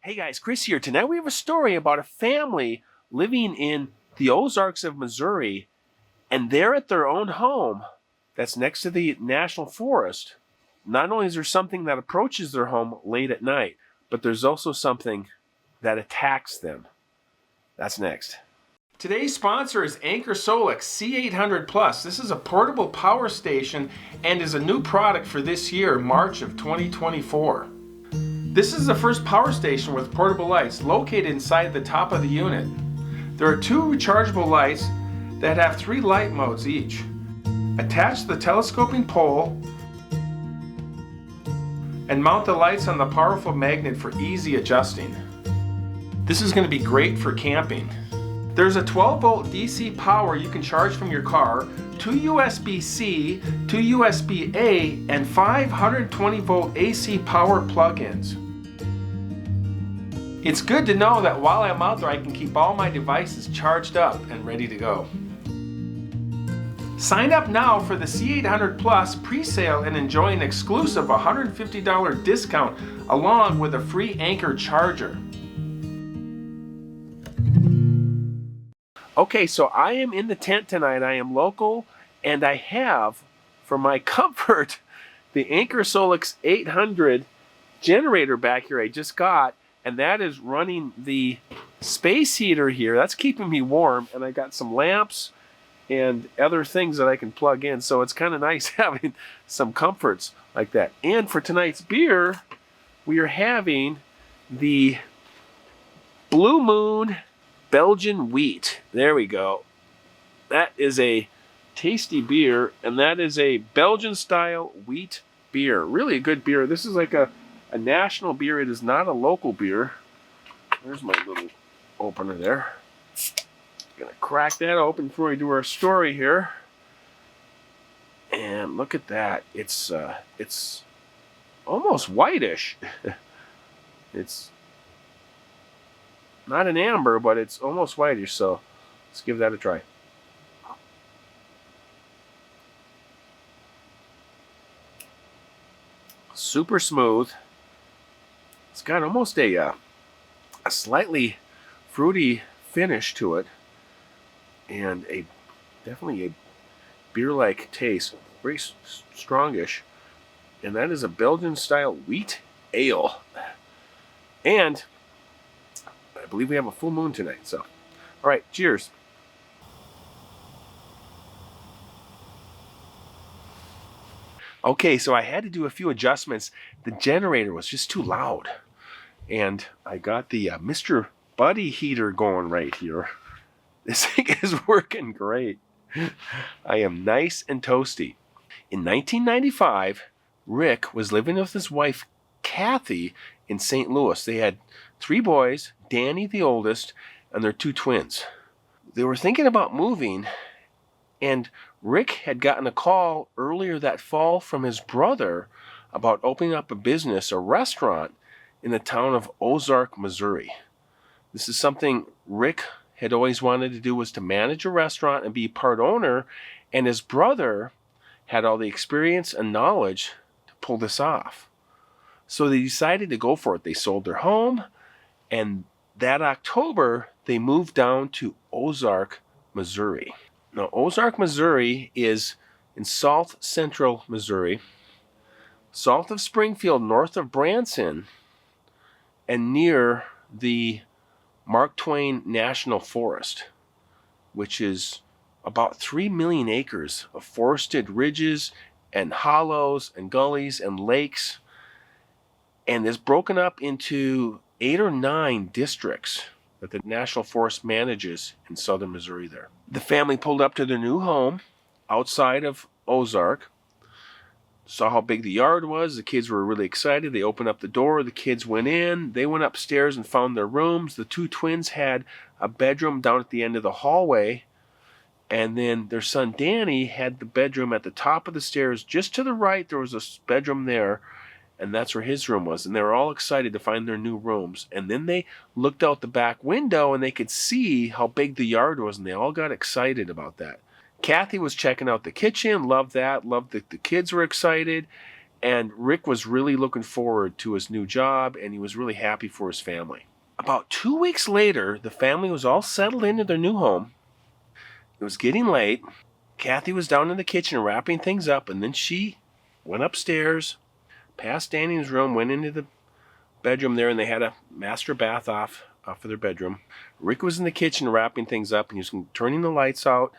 Hey guys, Chris here. Tonight we have a story about a family living in the Ozarks of Missouri, and they're at their own home that's next to the national forest. Not only is there something that approaches their home late at night, but there's also something that attacks them. That's next. Today's sponsor is Anchor Solix C800 Plus. This is a portable power station and is a new product for this year, March of 2024. This is the first power station with portable lights located inside the top of the unit. There are two rechargeable lights that have 3 light modes each. Attach the telescoping pole and mount the lights on the powerful magnet for easy adjusting. This is going to be great for camping. There's a 12-volt DC power you can charge from your car, 2 USB-C, 2 USB-A, and 5 120-volt AC power plug-ins. It's good to know that while I'm out there I can keep all my devices charged up and ready to go. Sign up now for the C800 Plus pre-sale and enjoy an exclusive $150 discount along with a free Anchor charger. Okay, so I am in the tent tonight. I am local, and I have, for my comfort, the Anchor Solix 800 generator back here I just got, and that is running the space heater here. That's keeping me warm, and I got some lamps and other things that I can plug in, so it's kind of nice having some comforts like that. And for tonight's beer, we are having the Blue Moon Belgian wheat. There we go. That is a tasty beer, and that is a Belgian style wheat beer. Really a good beer. This is like a national beer. It is not a local beer. There's my little opener there. Gonna crack that open before we do our story here. And look at that. It's almost whitish. It's not an amber, but it's almost whitish, so let's give that a try. Super smooth. It's got almost a slightly fruity finish to it, and definitely a beer-like taste, very strongish. And that is a Belgian-style wheat ale. And I believe we have a full moon tonight, so. All right, cheers. Okay, so I had to do a few adjustments. The generator was just too loud. And I got the Mr. Buddy heater going right here. This thing is working great. I am nice and toasty. In 1995, Rick was living with his wife, Kathy, in St. Louis. They had 3 boys, Danny the oldest, and their 2 twins. They were thinking about moving, and Rick had gotten a call earlier that fall from his brother about opening up a business, a restaurant, in the town of Ozark, Missouri. This is something Rick had always wanted to do, was to manage a restaurant and be part owner, and his brother had all the experience and knowledge to pull this off. So they decided to go for it. They sold their home, and that October, they moved down to Ozark, Missouri. Now, Ozark, Missouri is in south central Missouri, south of Springfield, north of Branson, and near the Mark Twain National Forest, which is about 3 million acres of forested ridges and hollows and gullies and lakes, and is broken up into 8 or 9 districts that the National Forest manages in southern Missouri there. The family pulled up to their new home outside of Ozark, saw how big the yard was. The kids were really excited. They opened up the door. The kids went in. They went upstairs and found their rooms. The 2 twins had a bedroom down at the end of the hallway, and then their son Danny had the bedroom at the top of the stairs. Just to the right, there was a bedroom there, and that's where his room was. And they were all excited to find their new rooms. And then they looked out the back window, and they could see how big the yard was, and they all got excited about that. Kathy was checking out the kitchen, loved that, loved that the kids were excited. And Rick was really looking forward to his new job, and he was really happy for his family. About 2 weeks later, the family was all settled into their new home. It was getting late. Kathy was down in the kitchen wrapping things up, and then she went upstairs, past Danny's room, went into the bedroom there, and they had a master bath off of their bedroom. Rick was in the kitchen wrapping things up, and he was turning the lights out,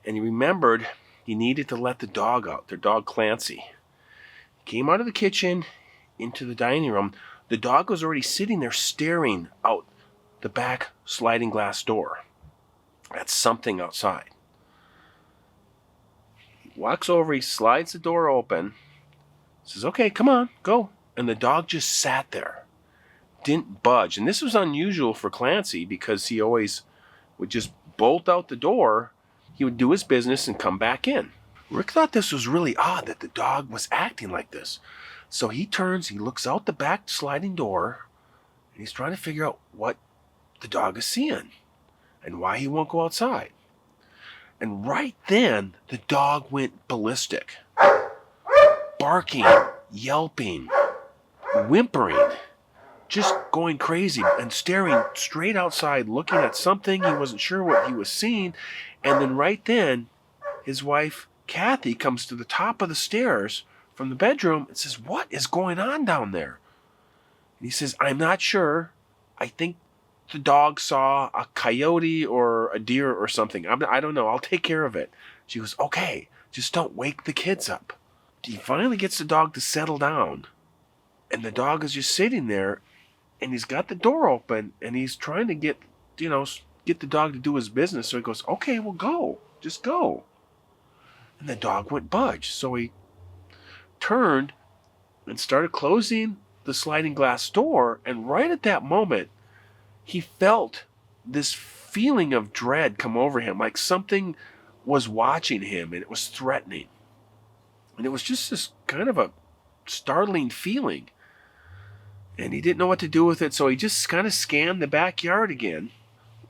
and he remembered he needed to let the dog out, their dog Clancy. He came out of the kitchen into the dining room. The dog was already sitting there staring out the back sliding glass door at something outside. He walks over, he slides the door open, says, "Okay, come on, go." And the dog just sat there, didn't budge. And this was unusual for Clancy because he always would just bolt out the door. He would do his business and come back in. Rick thought this was really odd that the dog was acting like this. So he turns, he looks out the back sliding door, and he's trying to figure out what the dog is seeing and why he won't go outside. And right then, the dog went ballistic, barking, yelping, whimpering, just going crazy and staring straight outside, looking at something. He wasn't sure what he was seeing. And then right then, his wife, Kathy, comes to the top of the stairs from the bedroom and says, "What is going on down there?" And he says, "I'm not sure. I think the dog saw a coyote or a deer or something. I don't know. I'll take care of it." She goes, "Okay, just don't wake the kids up." He finally gets the dog to settle down. And the dog is just sitting there, and he's got the door open, and he's trying to get the dog to do his business. So he goes, "Okay, well, go. Just go." And the dog wouldn't budge. So he turned and started closing the sliding glass door. And right at that moment, he felt this feeling of dread come over him, like something was watching him and it was threatening. And it was just this kind of a startling feeling. And he didn't know what to do with it, so he just kind of scanned the backyard again,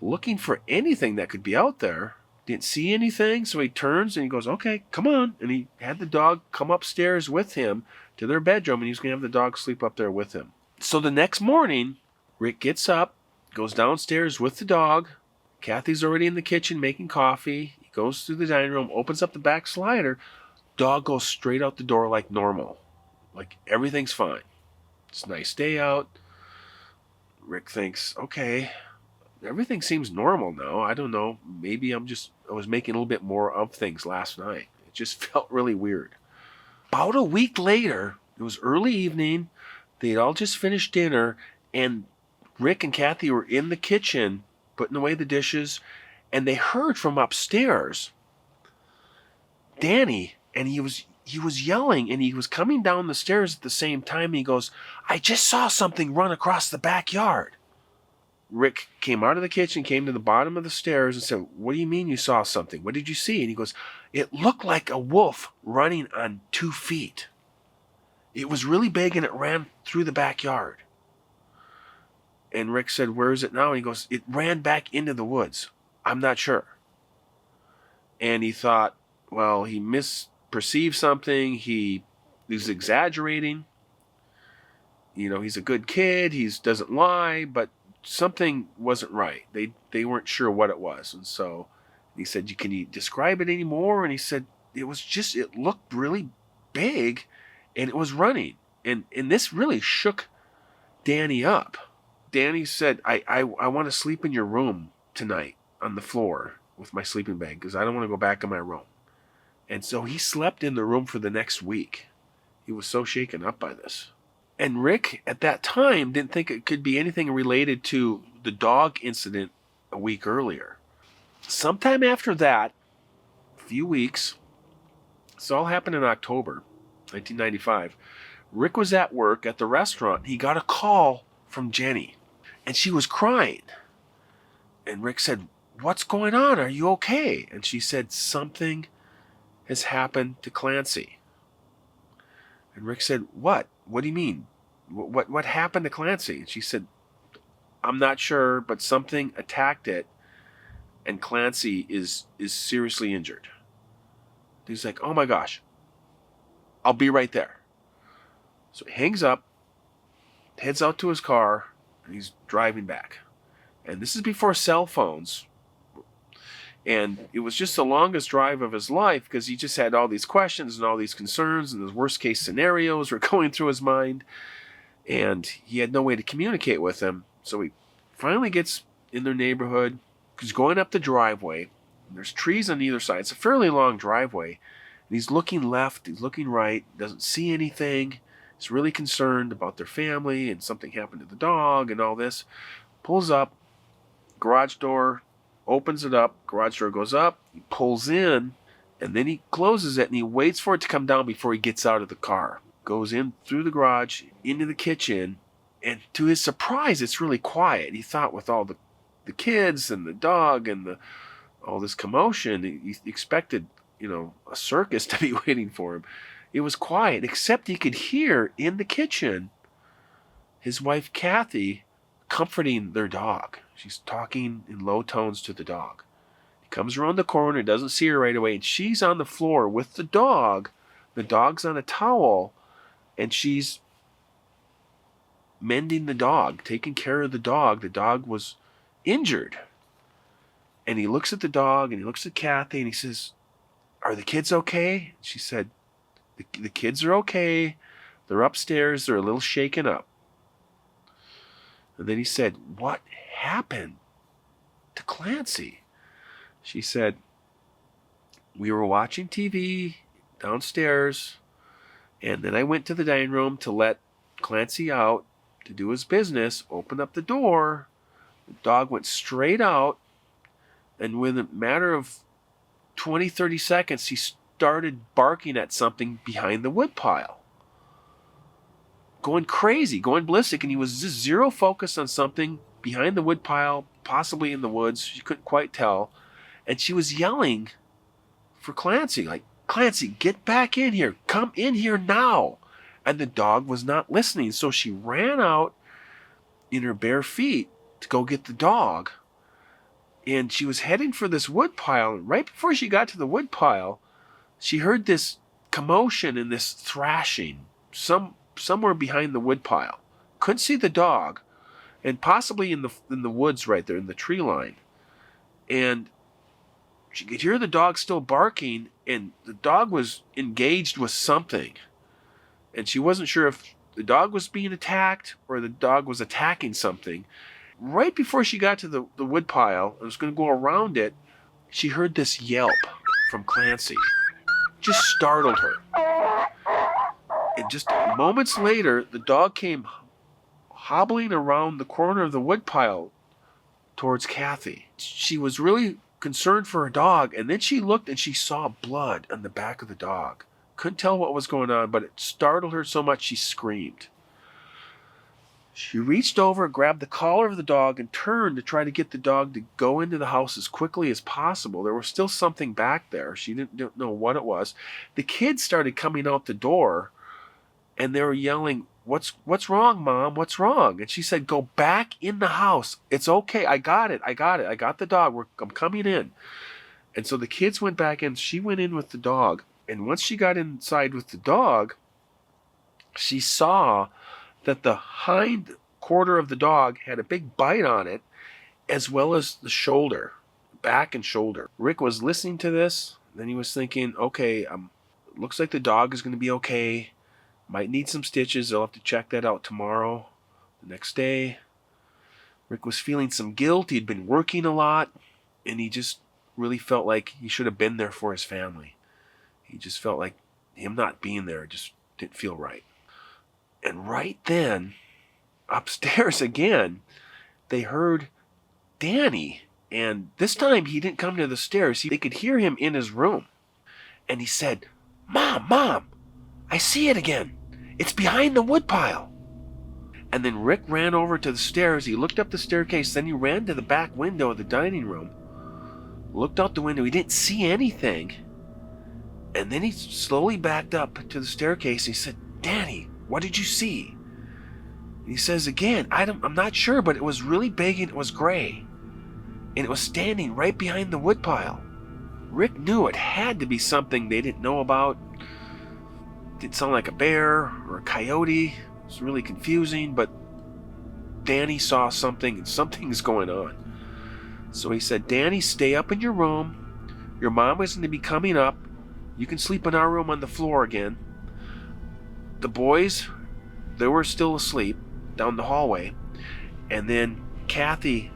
looking for anything that could be out there. Didn't see anything, so he turns and he goes, "Okay, come on." And he had the dog come upstairs with him to their bedroom, and he was going to have the dog sleep up there with him. So the next morning, Rick gets up, goes downstairs with the dog. Kathy's already in the kitchen making coffee. He goes through the dining room, opens up the back slider. Dog goes straight out the door like normal. Like everything's fine. It's a nice day out. Rick thinks, okay, everything seems normal now. I don't know. Maybe I was making a little bit more of things last night. It just felt really weird. About a week later, it was early evening. They'd all just finished dinner, and Rick and Kathy were in the kitchen putting away the dishes, and they heard from upstairs Danny, and he was yelling, and he was coming down the stairs at the same time. He goes, "I just saw something run across the backyard." Rick came out of the kitchen, came to the bottom of the stairs and said, "What do you mean you saw something? What did you see?" And he goes, "It looked like a wolf running on 2 feet. It was really big and it ran through the backyard." And Rick said, "Where is it now?" And he goes, "It ran back into the woods. I'm not sure." And he thought, well, he misperceived something. He's exaggerating. He's a good kid. He doesn't lie, but something wasn't right. They weren't sure what it was. And so he said, "Can you describe it anymore?" And he said, it looked really big and it was running. And this really shook Danny up. Danny said, I want to sleep in your room tonight on the floor with my sleeping bag because I don't want to go back in my room. And so he slept in the room for the next week. He was so shaken up by this. And Rick, at that time, didn't think it could be anything related to the dog incident a week earlier. Sometime after that, a few weeks, this all happened in October 1995, Rick was at work at the restaurant. He got a call from Jenny, and she was crying. And Rick said, "What's going on? Are you okay?" And she said, "Something has happened to Clancy." And Rick said, "What? What do you mean? What happened to Clancy?" And she said, "I'm not sure, but something attacked it, and Clancy is seriously injured." He's like, "Oh my gosh, I'll be right there." So he hangs up, heads out to his car, and he's driving back. And this is before cell phones. And it was just the longest drive of his life because he just had all these questions and all these concerns, and the worst case scenarios were going through his mind. And he had no way to communicate with them. So he finally gets in their neighborhood. He's going up the driveway. And there's trees on either side. It's a fairly long driveway. And he's looking left, he's looking right, doesn't see anything. He's really concerned about their family and something happened to the dog and all this. Pulls up, garage door, opens it up, garage door goes up, he pulls in, and then he closes it and he waits for it to come down before he gets out of the car. Goes in through the garage, into the kitchen, and to his surprise, it's really quiet. He thought with all the kids and the dog and all this commotion, he expected, a circus to be waiting for him. It was quiet, except he could hear in the kitchen his wife, Kathy, comforting their dog. She's talking in low tones to the dog. He comes around the corner, doesn't see her right away, and she's on the floor with the dog. The dog's on a towel, and she's mending the dog, taking care of the dog. The dog was injured. And he looks at the dog, and he looks at Kathy, and he says, "Are the kids okay?" She said, the kids are okay. They're upstairs. They're a little shaken up. And then he said, "What happened to Clancy?" She said, "We were watching TV downstairs, and then I went to the dining room to let Clancy out to do his business, opened up the door. The dog went straight out, and within a matter of 20, 30 seconds, he started barking at something behind the woodpile. Going crazy, going ballistic, and he was just zero focused on something behind the woodpile, possibly in the woods. She couldn't quite tell. And she was yelling for Clancy, like, "Clancy, get back in here. Come in here now." And the dog was not listening, so she ran out in her bare feet to go get the dog. And she was heading for this woodpile, and right before she got to the woodpile, she heard this commotion and this thrashing somewhere behind the woodpile. Couldn't see the dog, and possibly in the woods right there in the tree line. And she could hear the dog still barking, and the dog was engaged with something. And she wasn't sure if the dog was being attacked or the dog was attacking something. Right before she got to the woodpile and was going to go around it, she heard this yelp from Clancy. Just startled her. And just moments later, the dog came hobbling around the corner of the woodpile towards Kathy. She was really concerned for her dog, and then she looked and she saw blood on the back of the dog. Couldn't tell what was going on, but it startled her so much she screamed. She reached over, grabbed the collar of the dog, and turned to try to get the dog to go into the house as quickly as possible. There was still something back there. She didn't know what it was. The kids started coming out the door, and they were yelling, What's wrong, Mom? What's wrong?" And she said, "Go back in the house. It's okay. I got it. I got the dog. I'm coming in." And so the kids went back in. She went in with the dog. And once she got inside with the dog, she saw that the hind quarter of the dog had a big bite on it, as well as the shoulder, back and shoulder. Rick was listening to this. Then he was thinking, okay, looks like the dog is going to be okay. Might need some stitches. They'll have to check that out tomorrow. The next day, Rick was feeling some guilt. He'd been working a lot, and he just really felt like he should have been there for his family. He just felt like him not being there just didn't feel right. And right then, upstairs again, they heard Danny. And this time he didn't come to the stairs. They could hear him in his room. And he said, Mom, I see it again. It's behind the woodpile." And then Rick ran over to the stairs. He looked up the staircase. Then he ran to the back window of the dining room. Looked out the window. He didn't see anything. And then he slowly backed up to the staircase. He said, "Danny, what did you see?" And he says again, I'm not sure, but it was really big and it was gray. And it was standing right behind the woodpile. Rick knew it had to be something they didn't know about. didn't sound like a bear or a coyote. It was really confusing, but Danny saw something, and something's going on. So he said, Danny, stay up in your room. Your mom is going to be coming up. You can sleep in our room on the floor again. The boys, they were still asleep down the hallway. And then Kathy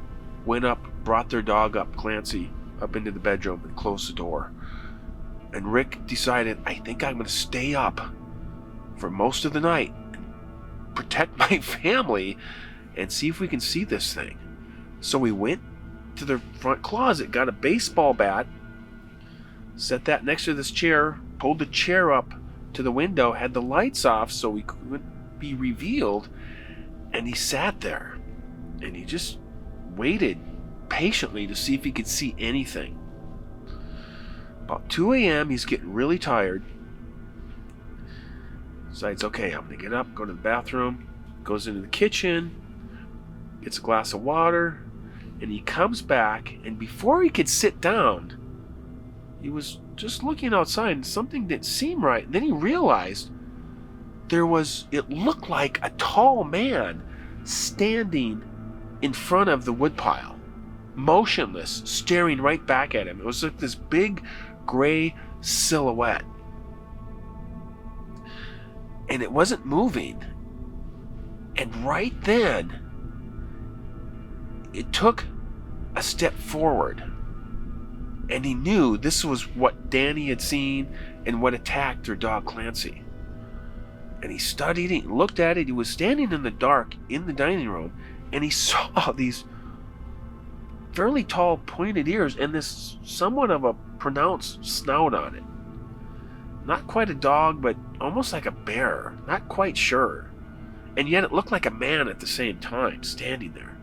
went up, brought their dog up, Clancy, up into the bedroom and closed the door. And Rick decided, I think I'm going to stay up for most of the night and protect my family and see if we can see this thing. So we went to the front closet, got a baseball bat, set that next to this chair, pulled the chair up to the window, had the lights off so we couldn't be revealed, and he sat there and he just waited patiently to see if he could see anything. About 2 a.m. he's getting really tired. Decides, okay, I'm gonna get up, go to the bathroom, goes into the kitchen, gets a glass of water, and he comes back, and before he could sit down, he was just looking outside and something didn't seem right. And then he realized it looked like a tall man standing in front of the woodpile, motionless, staring right back at him. It was like this big gray silhouette. And it wasn't moving. And right then, it took a step forward, and he knew this was what Danny had seen and what attacked their dog Clancy. And he studied it, looked at it. He was standing in the dark in the dining room, and he saw these fairly tall pointed ears and this somewhat of a pronounced snout on it. Not quite a dog, but almost like a bear. Not quite sure. And yet it looked like a man at the same time, standing there.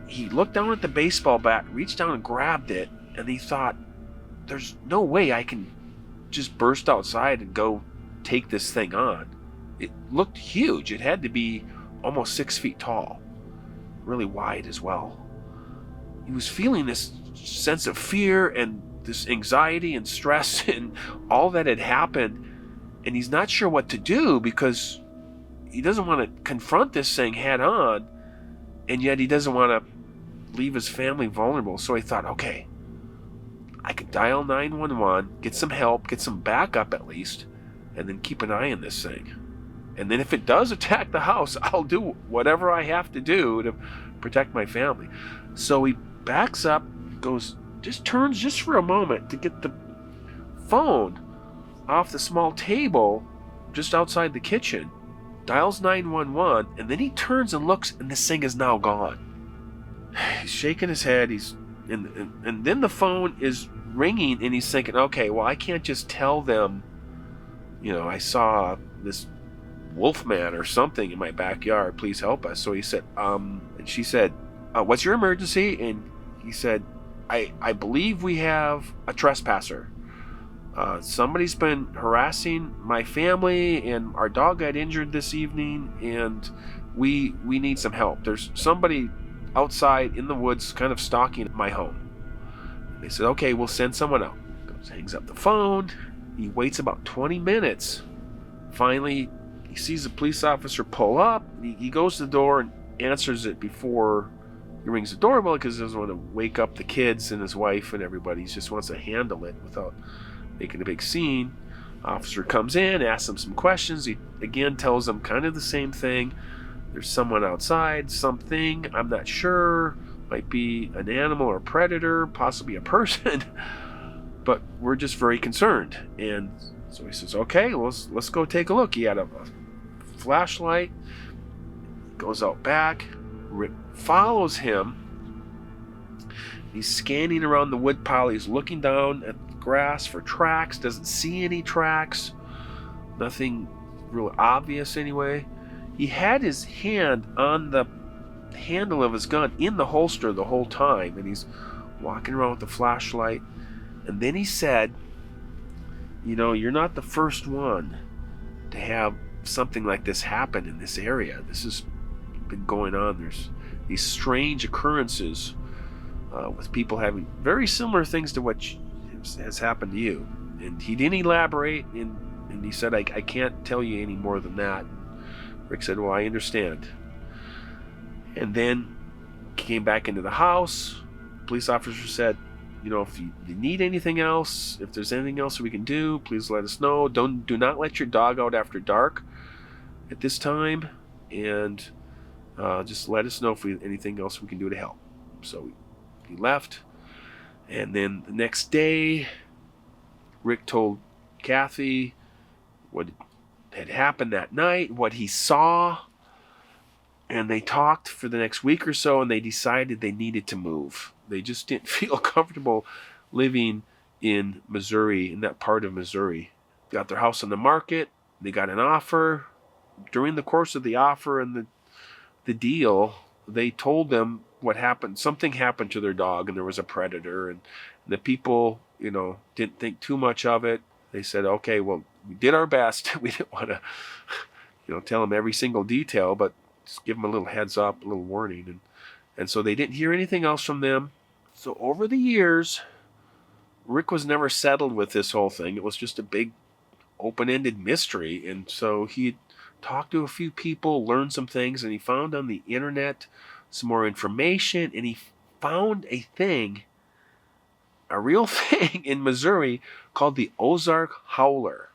He looked down at the baseball bat, reached down and grabbed it, and he thought, there's no way I can just burst outside and go take this thing on. It looked huge. It had to be almost 6 feet tall, really wide as well. He was feeling this sense of fear and this anxiety and stress and all that had happened, and he's not sure what to do because he doesn't want to confront this thing head on, and yet he doesn't want to leave his family vulnerable. So he thought, okay, I could dial 911, get some help, get some backup at least, and then keep an eye on this thing. And then if it does attack the house, I'll do whatever I have to do to protect my family. So he backs up, turns just for a moment to get the phone off the small table just outside the kitchen, dials 911, and then he turns and looks, and this thing is now gone. He's shaking his head, and then the phone is ringing, and he's thinking, okay, well, I can't just tell them, I saw this wolf man or something in my backyard, please help us. So he said, and she said, what's your emergency? And he said, I believe we have a trespasser. Somebody's been harassing my family, and our dog got injured this evening, and we need some help. There's somebody outside in the woods kind of stalking my home. They said, okay, we'll send someone out. Hangs up the phone. He waits about 20 minutes. Finally, he sees a police officer pull up. He goes to the door and answers it before he rings the doorbell because he doesn't want to wake up the kids and his wife and everybody. He just wants to handle it without making a big scene. Officer comes in, asks him some questions. He again tells him kind of the same thing. There's someone outside, something, I'm not sure. Might be an animal or predator, possibly a person. But we're just very concerned. And so he says, okay, let's go take a look. He had a flashlight, goes out back, Rick follows him. He's scanning around the woodpile. He's looking down at the grass for tracks, doesn't see any tracks, nothing real obvious anyway. He had his hand on the handle of his gun in the holster the whole time, and he's walking around with the flashlight. And then he said, you're not the first one to have something like this happen in this area. This has been going on. There's these strange occurrences with people having very similar things to what has happened to you. And he didn't elaborate, and And he said, I can't tell you any more than that. Rick said, well, I understand. And then he came back into the house. Police officer said, if you need anything else, if there's anything else we can do, please let us know. Do not let your dog out after dark at this time, and just let us know if anything else we can do to help. So he left, and then the next day, Rick told Kathy what had happened that night, what he saw, and they talked for the next week or so, and they decided they needed to move. They just didn't feel comfortable living in Missouri, in that part of Missouri. They got their house on the market. They got an offer. During the course of the offer and the deal, they told them what happened. Something happened to their dog, and there was a predator, and the people, didn't think too much of it. They said, okay, well, we did our best. We didn't want to, tell them every single detail, but just give them a little heads up, a little warning. And so they didn't hear anything else from them. So over the years, Rick was never settled with this whole thing. It was just a big open-ended mystery. And so he talked to a few people, learned some things, and he found on the internet some more information, and he found a real thing in Missouri called the Ozark Howler.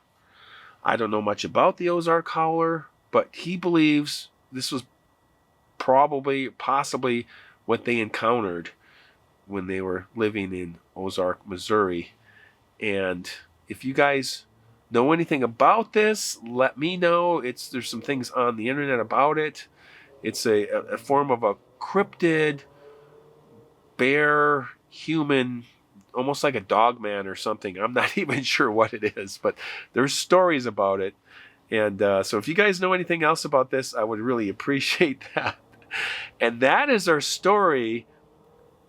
I don't know much about the Ozark Howler, but he believes this was possibly what they encountered when they were living in Ozark, Missouri. And if you guys know anything about this, let me know. There's some things on the internet about it. It's a form of a cryptid bear human, almost like a dog man or something. I'm not even sure what it is, but there's stories about it. And so if you guys know anything else about this, I would really appreciate that. And that is our story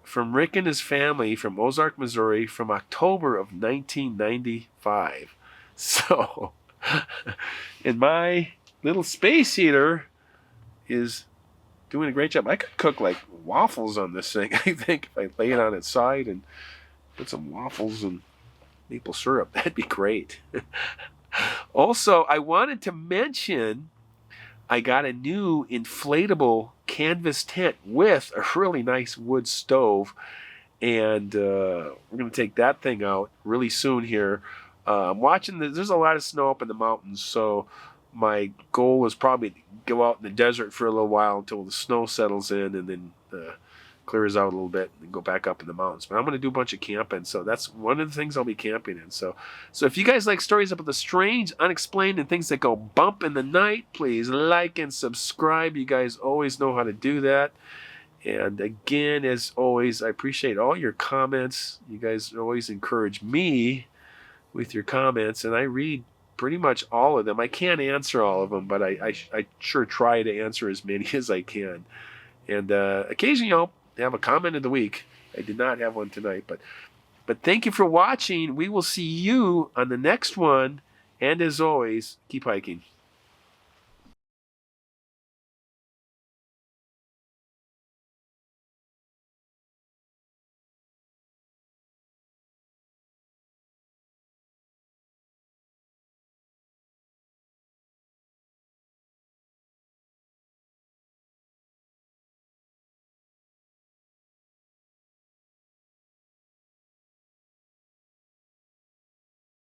from Rick and his family from Ozark, Missouri, from October of 1995. So, and my little space heater is doing a great job. I could cook like waffles on this thing, I think, if I lay it on its side and put some waffles and maple syrup. That'd be great. Also, I wanted to mention I got a new inflatable canvas tent with a really nice wood stove, and we're going to take that thing out really soon here. I'm watching there's a lot of snow up in the mountains, so my goal is probably to go out in the desert for a little while until the snow settles in, and then clears out a little bit and go back up in the mountains. But I'm going to do a bunch of camping, so that's one of the things I'll be camping in. So if you guys like stories about the strange, unexplained, and things that go bump in the night, please like and subscribe. You guys always know how to do that. And again, as always, I appreciate all your comments. You guys always encourage me with your comments, and I read pretty much all of them. I can't answer all of them, but I sure try to answer as many as I can. And occasionally I'll have a comment of the week. I did not have one tonight, but thank you for watching. We will see you on the next one, and as always, keep hiking.